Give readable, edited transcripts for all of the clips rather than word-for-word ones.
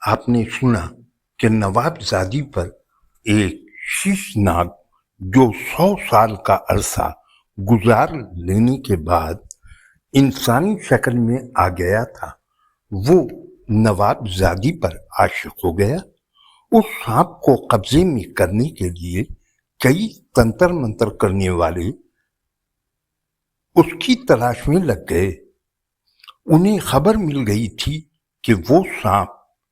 آپ نے سنا کہ نوابزادی پر ایک شیشناگ جو 100 سال کا عرصہ گزار لینے کے بعد انسانی شکل میں آ گیا تھا، وہ نوابزادی پر عاشق ہو گیا۔ اس سانپ کو قبضے میں کرنے کے لیے کئی تنتر منتر کرنے والے اس کی تلاش میں لگ گئے۔ انہیں خبر مل گئی تھی کہ وہ سانپ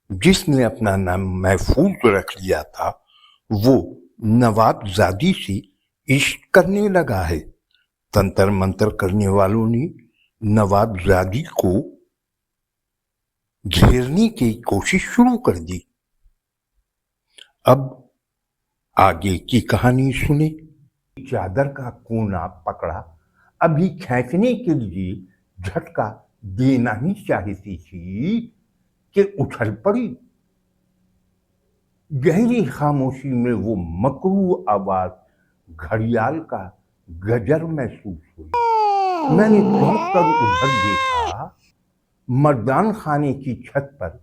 جس نے اپنا نام محفوظ رکھ لیا تھا وہ نوابزادی سے عشق کرنے لگا ہے۔ تنتر منتر کرنے والوں نے نوابزادی کو گھیرنے کی کوشش شروع کر دی۔ اب آگے کی کہانی سنیں۔ چادر کا کونا پکڑا، ابھی کھینچنے کے لیے جھٹکا دینا ہی چاہتی تھی کہ اچھل پڑی۔ گہری خاموشی میں وہ مکروہ آواز گھڑیال کا گجر محسوس ہوئی۔ میں نے چونک کر ادھر دیکھا، مردان خانے کی چھت پر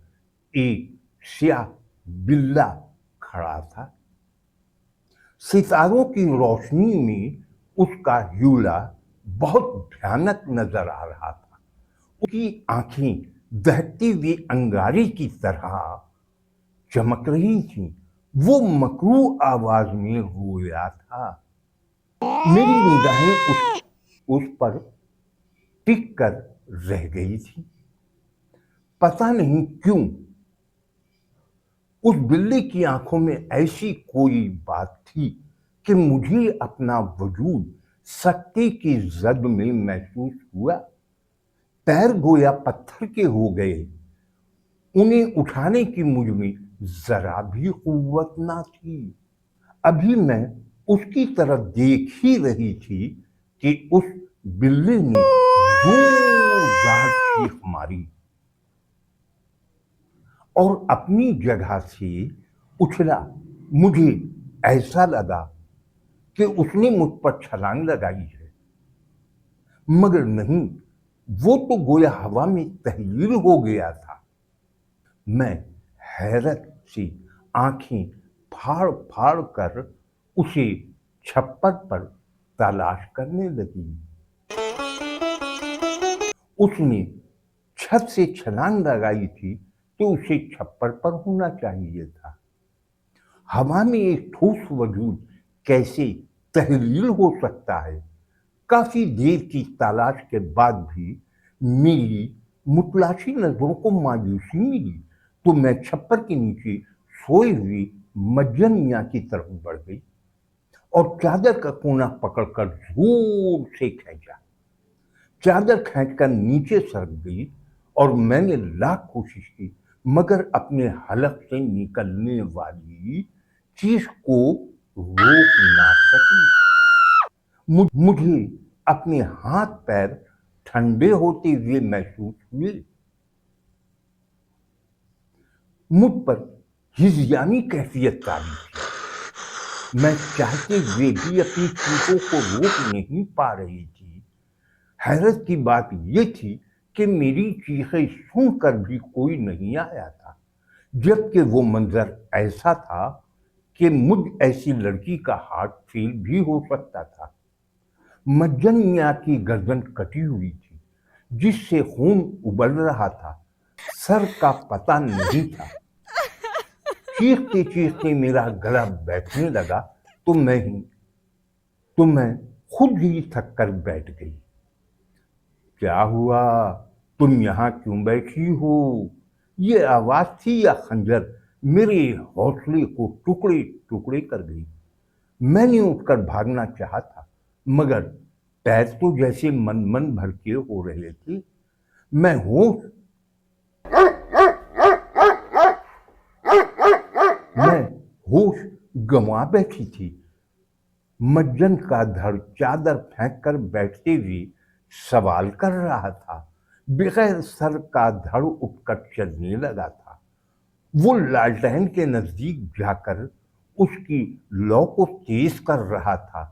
ایک سیاہ بلّا کھڑا تھا۔ ستاروں کی روشنی میں اس کا حیولہ بہت بھیانک نظر آ رہا تھا۔ اس کی آنکھیں دہتی ہوئی انگارے کی طرح چمک رہی تھیں۔ وہ مکروہ آواز میں رویا تھا۔ میری نگاہیں اس پر ٹک کر رہ گئی تھی۔ پتہ نہیں کیوں اس بلے کی آنکھوں میں ایسی کوئی بات تھی کہ مجھے اپنا وجود سکتے کی زد میں محسوس ہوا۔ پیر گویا پتھر کے ہو گئے۔ انہیں اٹھانے کی مجھ میں ذرا بھی قوت نہ تھی۔ ابھی میں اس کی طرف دیکھ ہی رہی تھی کہ اس بلے نے زوردار چیخ ماری اور اپنی جگہ سے اچھلا۔ مجھے ایسا لگا کہ اس نے مجھ پر چھلانگ لگائی ہے، مگر نہیں، وہ تو گویا ہوا میں تحلیل ہو گیا تھا۔ میں حیرت سے آنکھیں پھاڑ پھاڑ کر اسے چھپر پر تلاش کرنے لگی۔ اس نے چھت سے چھلانگ لگائی تھی تو اسے چھپر پر ہونا چاہیے تھا۔ ہوا میں ایک ٹھوس وجود کیسے تحلیل ہو سکتا ہے؟ کافی دیر کی تلاش کے بعد بھی میری متلاشی نظروں کو مایوسی ملی تو میں چھپر کے نیچے سوئی ہوئی مجن میاں کی طرف بڑھ گئی اور چادر کا کونا پکڑ کر زور سے کھینچا۔ چادر کھینچ کر نیچے سرک گئی اور میں نے لاکھ کوشش کی مگر اپنے حلق سے نکلنے والی چیخ کو روک نہ سکی۔ مجھے اپنے ہاتھ پیر ٹھنڈے ہوتے ہوئے محسوس ہوئے۔ مجھ پر ہذیانی کیفیت طاری تھی۔ میں چاہتے ہوئے بھی اپنی چیخوں کو روک نہیں پا رہی تھی۔ حیرت کی بات یہ تھی کہ میری چیخیں سن کر بھی کوئی نہیں آیا تھا، جبکہ وہ منظر ایسا تھا کہ مجھ ایسی لڑکی کا ہارٹ فیل بھی ہو سکتا تھا۔ مجن میاں کی گردن کٹی ہوئی تھی جس سے خون ابل رہا تھا، سر کا پتہ نہیں تھا۔ چیختے چیختے میرا گلا بیٹھنے لگا تو میں خود ہی تھک کر بیٹھ گئی۔ کیا ہوا؟ تم یہاں کیوں بیٹھی ہو؟ یہ آواز تھی یا خنجر میرے حوصلے کو ٹکڑے ٹکڑے کر گئی۔ میں نے اٹھ کر بھاگنا چاہا تھا مگر پیر تو جیسے من بھر کے ہو رہے تھے۔ میں ہوش گنوا بیٹھی تھی۔ مجن کا دھڑ چادر پھینک کر بیٹھتے ہوئے سوال کر رہا تھا۔ بغیر سر کا دھڑ اٹھ کر چلنے لگا تھا۔ وہ لالٹین کے نزدیک جا کر اس کی لو کو تیز کر رہا تھا۔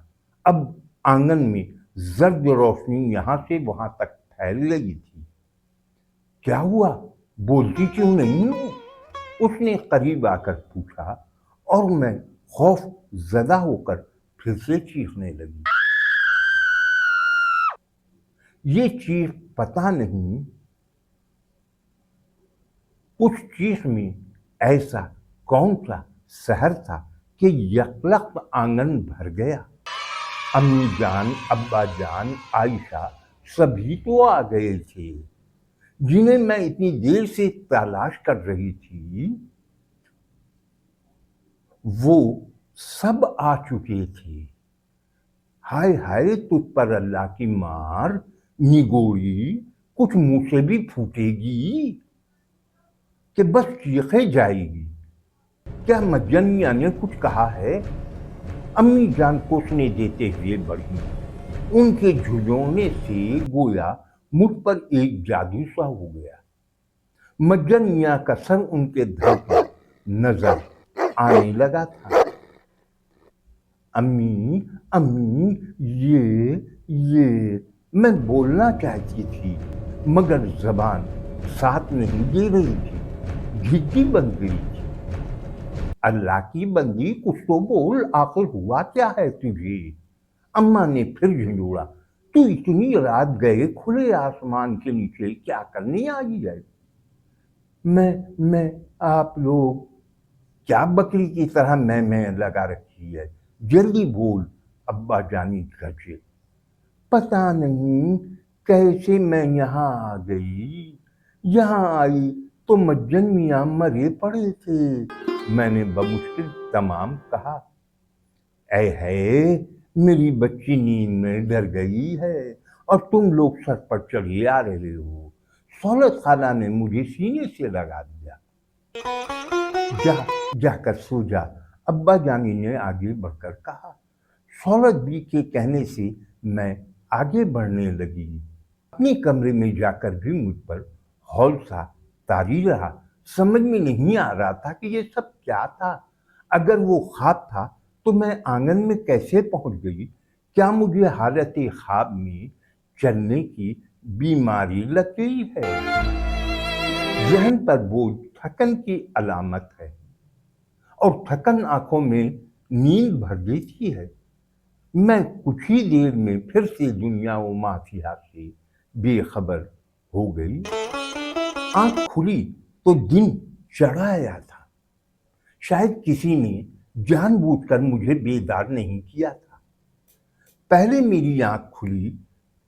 اب آنگن میں زرد روشنی یہاں سے وہاں تک پھیل گئی تھی۔ کیا ہوا؟ بولتی کیوں نہیں ہو؟ اس نے قریب آ کر پوچھا اور میں خوف زدہ ہو کر پھر سے چیخنے لگی۔ یہ چیخ پتہ نہیں اس چیخ میں ایسا کون سا سحر تھا کہ یکلخت آنگن بھر گیا۔ امی جان، ابا جان، عائشہ سبھی تو آ گئے تھے جنہیں میں اتنی دیر سے تلاش کر رہی تھی، وہ سب آ چکے تھے۔ ہائے ہائے تجھ پر اللہ کی مار، نگوڑی کچھ منہ سے بھی پھوٹے گی کہ بس چیخے جائے گی؟ کیا مجنیہ نے کچھ کہا ہے؟ امی جان کوسنے دیتے ہوئے بڑھی۔ ان کے جھنجھوڑنے سے گویا مجھ پر ایک جادو سا ہو گیا۔ مجنیہ کا سر ان کے دھڑ پر نظر آنے لگا تھا۔ امی امی یہ میں بولنا چاہتی تھی مگر زبان ساتھ نہیں دے رہی تھی، جھجی بن گئی تھی۔ اللہ کی بندی کچھ تو بول، آخر ہوا کیا ہے تجھے؟ اماں نے پھر جھنجھوڑا۔ تو اتنی رات گئے کھلے آسمان کے نیچے کیا کرنے آئی ہے؟ میں آپ لوگ کیا بکری کی طرح میں لگا رکھی ہے؟ جلدی بول، ابا جانی گرجے۔ پتہ نہیں کیسے میں یہاں آ گئی، یہاں آئی تو مجن میاں مرے پڑے تھے، میں نے بمشکل تمام کہا۔ اے ہے میری بچی نیند میں ڈر گئی ہے اور تم لوگ سر پر چڑھے آ رہے ہو۔ سہولت خالہ نے مجھے سینے سے لگا دیا۔ جا کر سو جا، ابا جانی نے آگے بڑھ کر کہا۔ سہولت بھی کے کہنے سے میں آگے بڑھنے لگی۔ اپنے کمرے میں جا کر بھی مجھ پر ہول سا طاری رہا۔ سمجھ میں نہیں آ رہا تھا کہ یہ سب کیا تھا۔ اگر وہ خواب تھا تو میں آنگن میں کیسے پہنچ گئی؟ کیا مجھے حالت خواب میں چلنے کی بیماری لگ گئی ہے؟ ذہن پر بوجھ تھکن کی علامت ہے اور تھکن آنکھوں میں نیند بھر دیتی ہے۔ میں کچھ ہی دیر میں پھر سے دنیا و مافیہ سے بے خبر ہو گئی۔ آنکھ کھلی تو دن چڑھ آیا تھا۔ شاید کسی نے جان بوجھ کر مجھے بیدار نہیں کیا تھا۔ پہلے میری آنکھ کھلی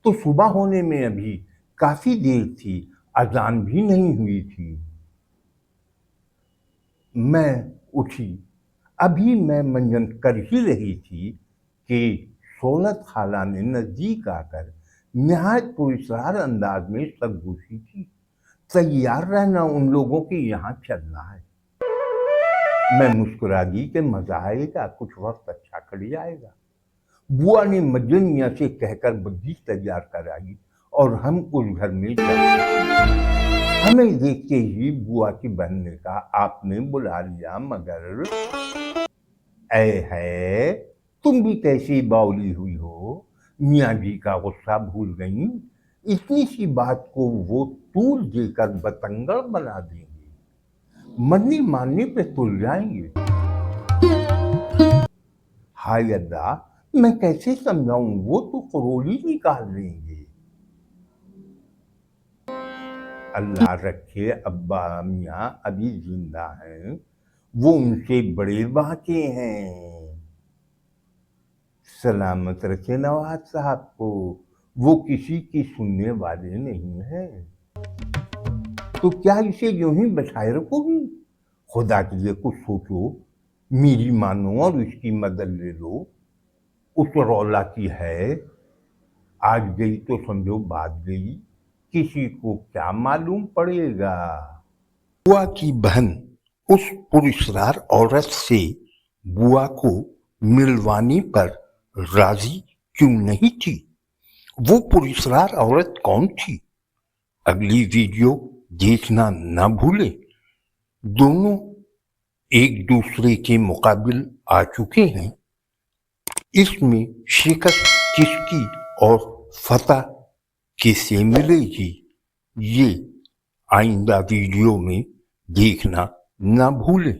تو صبح ہونے میں ابھی کافی دیر تھی، اذان بھی نہیں ہوئی تھی۔ میں اٹھی، ابھی میں منجن کر ہی رہی تھی کہ سہولت خالہ نے نزدیک آ کر نہایت پراسرار انداز میں سرگوشی کی۔ تیار رہنا، ان لوگوں کے یہاں چلنا ہے۔ میں مسکرا دی کہ مزہ آئے گا، کچھ وقت اچھا کٹ جائے گا۔ بوا نے مجن میاں سے کہہ کر بگیچ تیار کرائی اور ہم اس گھر میں چلے۔ ہمیں دیکھتے ہی بوا کی بہن نے کہا، آپ نے بلا لیا مگر اے ہے تم بھی کیسی باولی ہوئی ہو؟ میاں جی کا غصہ بھول گئیں؟ اتنی سی بات کو وہ طول دے کر بتنگڑ بنا دیں گے، مرنے مارنے پہ تل جائیں گے۔ ہائے اللہ، میں کیسے سمجھاؤں، وہ تو قرولی نکال دیں گے۔ اللہ رکھے ابا میاں ابھی زندہ ہیں، وہ ان سے بڑے واقع ہیں۔ سلامت رکھے نواز صاحب کو، وہ کسی کی سننے والے نہیں ہیں۔ تو کیا اسے یوں ہی بچائے رکھو گی؟ خدا کے لیے کچھ سوچو، میری مانو اور اس کی مدد لے لو۔ اس رولا کی ہے، آج گئی تو سمجھو بات گئی، کسی کو کیا معلوم پڑے گا۔ بوا کی بہن اس پراسرار عورت سے بوا کو ملوانے پر راضی کیوں نہیں تھی؟ وہ پراسرار عورت کون تھی؟ اگلی ویڈیو دیکھنا نہ بھولیں۔ دونوں ایک دوسرے کے مقابل آ چکے ہیں۔ اس میں شکست کس کی اور فتح کسے ملے گی، یہ آئندہ ویڈیو میں دیکھنا نہ بھولیں